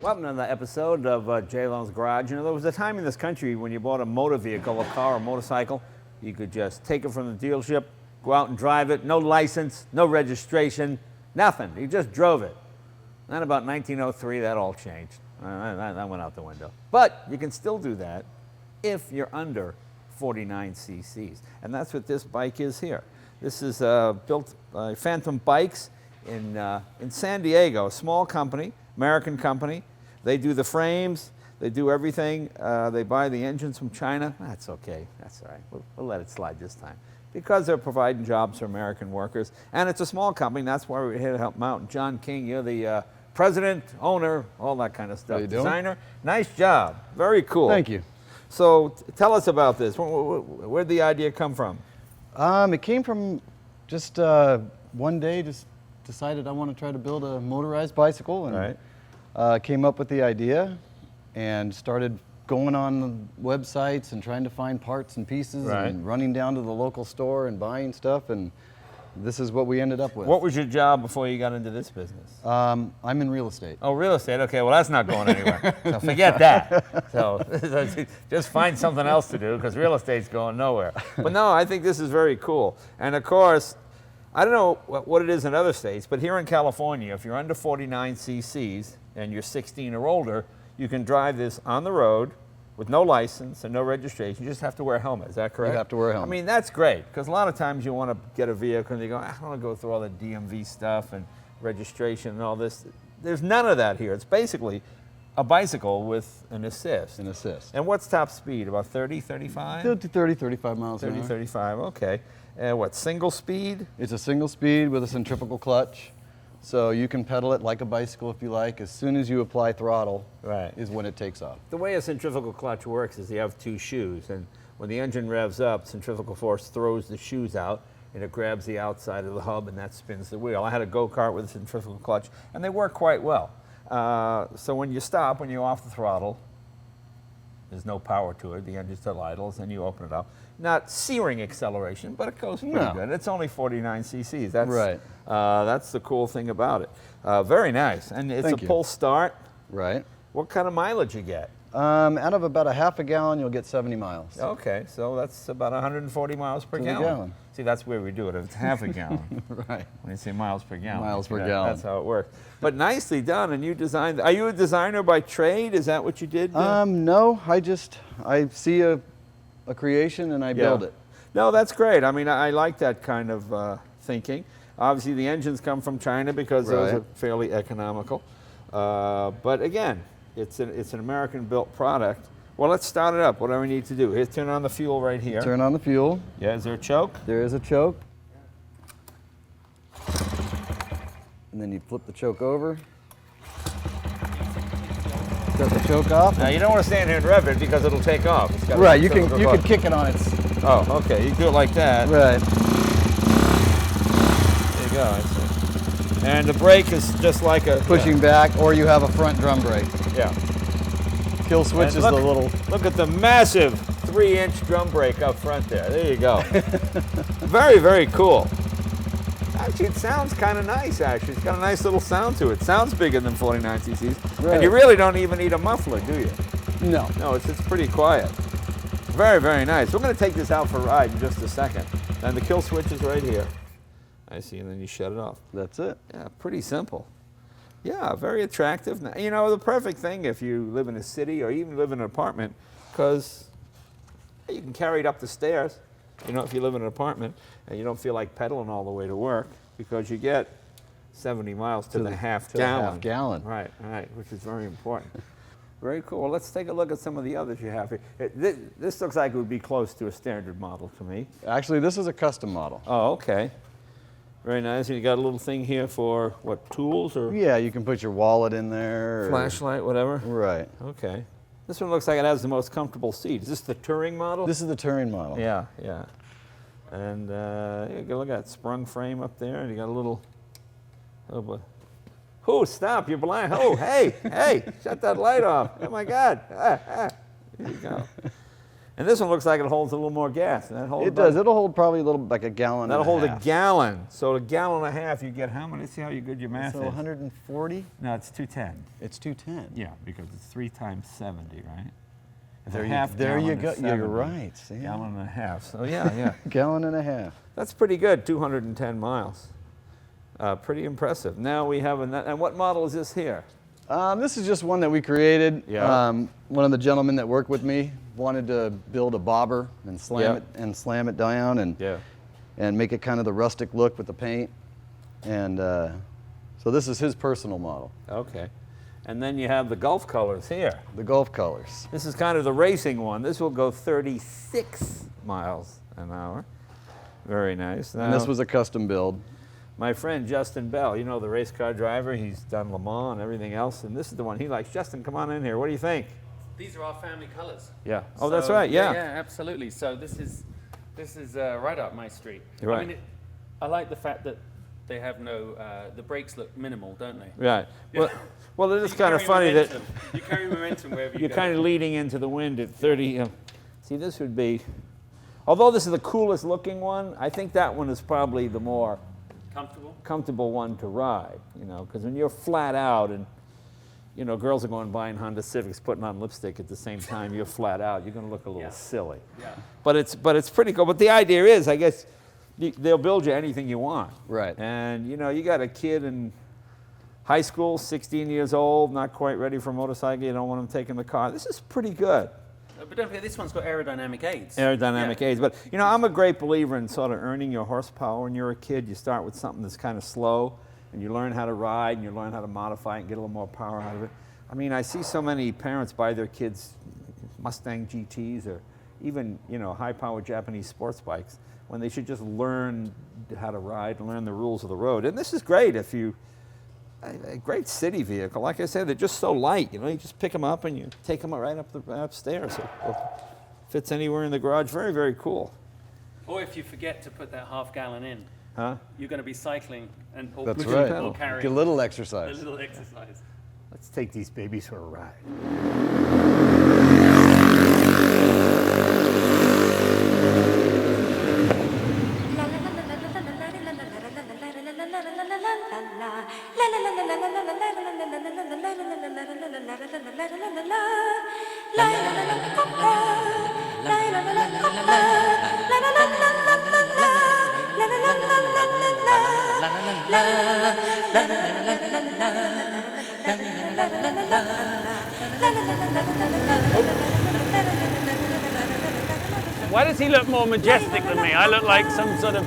Welcome to another episode of Jay Leno's Garage. You know, there was a time in this country when you bought a motor vehicle, a car or motorcycle, you could just take it from the dealership, go out and drive it, no license, no registration, nothing. You just drove it. Then about 1903, that all changed. That went out the window. But you can still do that if you're under 49 cc's. And that's what this bike is here. This is built by Phantom Bikes in San Diego, a small company, American company. They do the frames, they do everything. They buy the engines from China. That's okay, that's all right. We'll let it slide this time. Because they're providing jobs for American workers. And it's a small company, that's why we're here to help them out. And John King, you're the president, owner, all that kind of stuff. How you doing? Designer. Nice job, very cool. Thank you. So tell us about this. Where'd the idea come from? It came from just one day, just decided I want to try to build a motorized bicycle, and Right. Came up with the idea and started going on the websites and trying to find parts and pieces Right. and running down to the local store and buying stuff, and this is what we ended up with. What was your job before you got into this business? I'm in real estate. Oh, real estate. Okay, well, that's not going anywhere. So forget that. So just find something else to do because real estate's going nowhere. But no, I think this is very cool. And of course, I don't know what it is in other states, but here in California, if you're under 49 cc's and you're 16 or older, you can drive this on the road with no license and no registration. You just have to wear a helmet. Is that correct? You have to wear a helmet. I mean, that's great because a lot of times you want to get a vehicle and you go, I don't want to go through all the DMV stuff and registration and all this. There's none of that here. It's basically a bicycle with an assist. An assist. And what's top speed? About 30, 35? 30, 35 miles an 30, hour. 35, okay. And what, single speed? It's a single speed with a centrifugal clutch. So you can pedal it like a bicycle if you like. As soon as you apply throttle Right. is when it takes off. The way a centrifugal clutch works is you have two shoes, and when the engine revs up, centrifugal force throws the shoes out, and it grabs the outside of the hub, and that spins the wheel. I had a go-kart with a centrifugal clutch, and they work quite well. So when you stop, when you're off the throttle, there's no power to it. The engine still idles, and you open it up. Not searing acceleration, but it goes pretty good. It's only 49 cc's. That's Right. That's the cool thing about it. Very nice, and it's Thank a you. pull start. Right. What kind of mileage you get? Out of about a half a gallon, you'll get 70 miles. Okay, so that's about 140 miles per To the gallon. gallon. See, that's where we do it. If it's half a gallon. Right. When you say miles per gallon. Miles per Yeah, gallon. That's how it works. But nicely done, and you designed. Are you a designer by trade? Is that what you did? No, I see a creation and I build it. No, that's great. I mean, I like that kind of thinking. Obviously, the engines come from China because those Right. are fairly economical. But again, it's an American-built product. Well, let's start it up. What do we need to do? Here, turn on the fuel right here. Turn on the fuel. Yeah, is there a choke? There is a choke. And then you flip the choke over. Set the choke off. Now, you don't want to stand here and rev it because it'll take off. It's got a Right, you cylinder can button. kick it on its. Oh, okay. You do it like that. Right. There you go. I see. And the brake is just like a Pushing back, or you have a front drum brake. Yeah. Kill switch And is look, the little. Look at the massive 3-inch drum brake up front there. There you go. Very, very cool. Actually, it sounds kind of nice, actually. It's got a nice little sound to it. Sounds bigger than 49 cc's. Right. And you really don't even need a muffler, do you? No. No, it's pretty quiet. Very, very nice. We're going to take this out for a ride in just a second. And the kill switch is right here. I see, and then you shut it off. That's it. Yeah, pretty simple. Yeah, very attractive. Now, you know, the perfect thing if you live in a city or even live in an apartment, because you can carry it up the stairs, you know, if you live in an apartment and you don't feel like pedaling all the way to work because you get 70 miles to the half gallon. Half gallon. Right, right, which is very important. Very cool. Well, let's take a look at some of the others you have here. This looks like it would be close to a standard model to me. Actually, this is a custom model. Oh, okay. Very nice. And you got a little thing here for, what, tools or Yeah, you can put your wallet in there. or- flashlight, whatever? Right. Okay. This one looks like it has the most comfortable seat. Is this the touring model? This is the touring model. Yeah, yeah. And you can look at that sprung frame up there, and you got a little. Oh boy. Oh, stop! You're blind. Oh, hey, hey! Shut that light off! Oh my God! There you go. And And this one looks like it holds a little more gas. And that holds It does. It'll hold probably a little, like a gallon. That'll and a hold half. a gallon. So a gallon and a half, you get how many? See how good your math So is. 140. No, it's 210. It's 210. Yeah, because it's 3 times 70, right? If There a you, half there you gallon go. is You're 70, right. See? Gallon and a half. So yeah. Gallon and a half. That's pretty good, 210 miles. Pretty impressive. Now we have, and what model is this here? This is just one that we created. Yeah. One of the gentlemen that worked with me wanted to build a bobber and slam it down and make it kind of the rustic look with the paint. And so this is his personal model. Okay. And then you have the Gulf colors here. The Gulf colors. This is kind of the racing one. This will go 36 miles an hour. Very nice. Now, And this was a custom build. my friend Justin Bell, you know, the race car driver, he's done Le Mans and everything else, and this is the one he likes. Justin, come on in here. What do you think? These are our family colors. Yeah. Oh, that's right. Yeah. Yeah, absolutely. So this is right up my street. Right. I mean, I like the fact that they have no. The brakes look minimal, don't they? Right. Yeah. Well, it is You kind of carry funny that momentum. You carry momentum wherever you you're go. kind of leading into the wind at 30. See, this would be, although this is the coolest looking one, I think that one is probably the more comfortable. one to ride, you know, because when you're flat out and, you know, girls are going buying Honda Civics, putting on lipstick at the same time, you're flat out, you're going to look a little silly. Yeah. But it's pretty cool. But the idea is, I guess, they'll build you anything you want. Right. And, you know, you got a kid in high school, 16 years old, not quite ready for a motorcycle, you don't want him taking the car. This is pretty good. But don't forget, this one's got aerodynamic aids. Aerodynamic aids. But, you know, I'm a great believer in sort of earning your horsepower when you're a kid. You start with something that's kind of slow, and you learn how to ride, and you learn how to modify it and get a little more power out of it. I mean, I see so many parents buy their kids Mustang GTs or even, you know, high-powered Japanese sports bikes when they should just learn how to ride and learn the rules of the road. And this is great if you... A great city vehicle. Like I said, they're just so light. You know, you just pick them up and you take them right up the upstairs. It fits anywhere in the garage. Very, very cool. Or if you forget to put that half gallon in, Huh? you're going to be cycling and or, That's or right. carrying Get a little a exercise. little exercise. Let's take these babies for a ride. Why does he look more majestic than me? I look like some sort of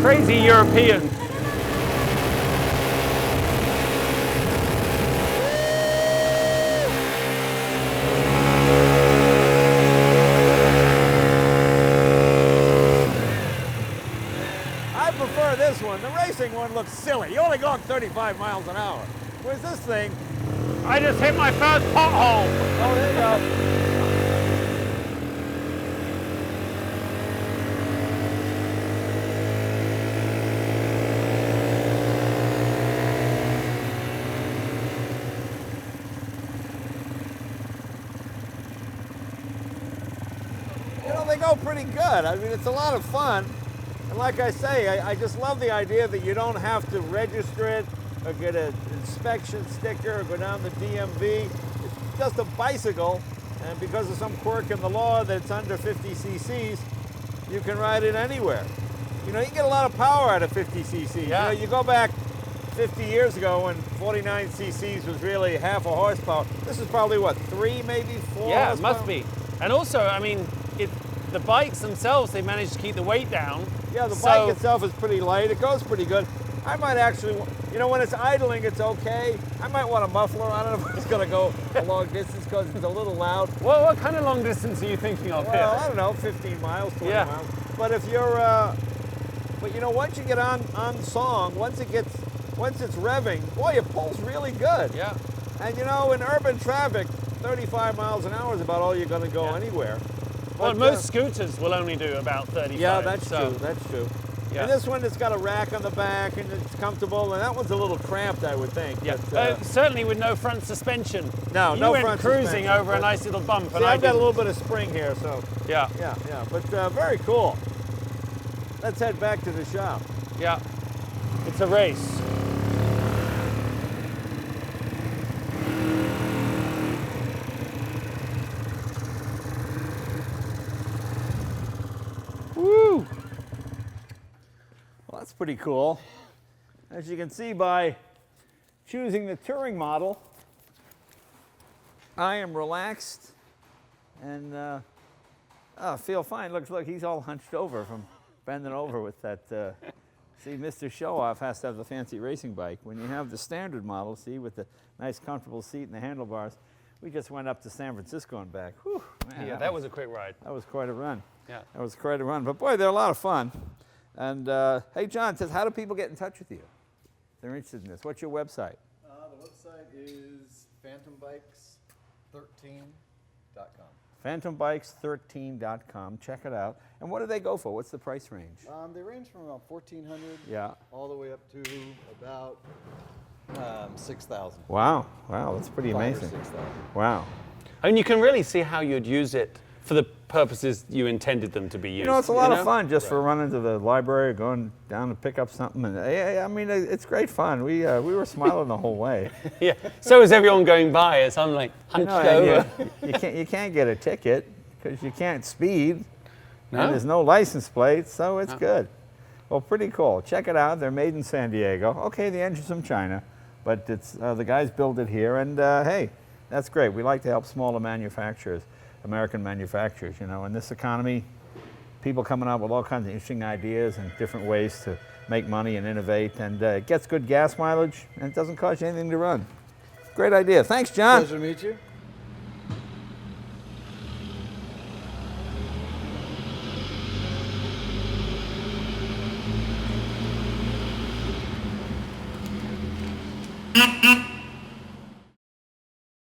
crazy European. I prefer this one. The racing one looks silly. You only go 35 miles an hour. Whereas this thing, I just hit my first pothole. oh, there you go. You know, they go pretty good. I mean, it's a lot of fun. And like I say, I just love the idea that you don't have to register it or get an inspection sticker or go down the DMV. It's just a bicycle, and because of some quirk in the law that's under 50 cc's, you can ride it anywhere. You know, you get a lot of power out of 50 cc's. Yeah. You know, you go back 50 years ago when 49 cc's was really half a horsepower. This is probably, what, 3, maybe 4 Yeah, it horsepower? must be. And also, I mean, the bikes themselves, they managed to keep the weight down. Yeah, the So- bike itself is pretty light. It goes pretty good. I might actually, you know, when it's idling, it's okay. I might want a muffler. I don't know if it's going to go a long distance because it's a little loud. What kind of long distance are you thinking of Well, I here? don't know, 15 miles, 20 Yeah. miles. But if you're, but you know, once you get on song, once it's revving, boy, it pulls really good. Yeah. And you know, in urban traffic, 35 miles an hour is about all you're going to go anywhere. Well, But, most scooters will only do about 35. yeah, that's so, true. That's true. Yeah. And this one, it's got a rack on the back, and it's comfortable. And that one's a little cramped, I would think. Yeah. But, Certainly with no front suspension. no, You no went front cruising suspension, over a but- nice little bump, See, and I've got a didn't. little bit of spring here, so Yeah. yeah. But very cool. Let's head back to the shop. Yeah. It's a race. Woo! Well, that's pretty cool. As you can see by choosing the touring model, I am relaxed and feel fine. Look, he's all hunched over from bending over with that. See, Mr. Show-Off has to have the fancy racing bike. When you have the standard model, see, with the nice comfortable seat and the handlebars, we just went up to San Francisco and back. Whew, man, Yeah, that was a quick ride. that was quite a run. Yeah. That was quite a run. But boy, they're a lot of fun. And hey, John says, how do people get in touch with you? They're interested in this. What's your website? The website is phantombikes13.com. PhantomBikes13.com. Check it out. And what do they go for? What's the price range? They range from around $1,400 Yeah. all the way up to about $6,000. Wow. Wow, that's pretty $5,000 or amazing. $6,000. Wow. I mean, you can really see how you'd use it for the purposes you intended them to be used. You know, it's a lot of know? fun just for running to the library, going down to pick up something. And I mean, it's great fun. We were smiling the whole way. Yeah. So is everyone going by as I'm like hunched You know, over. and you can't get a ticket because you can't speed. No? And there's no license plate, so it's good. Well, pretty cool. Check it out. They're made in San Diego. Okay, the engine's from China, but it's the guys build it here. And hey, that's great. We like to help smaller manufacturers, American manufacturers. You know, in this economy, people coming up with all kinds of interesting ideas and different ways to make money and innovate. And it gets good gas mileage, and it doesn't cost you anything to run. Great idea. Thanks, John. Pleasure to meet you.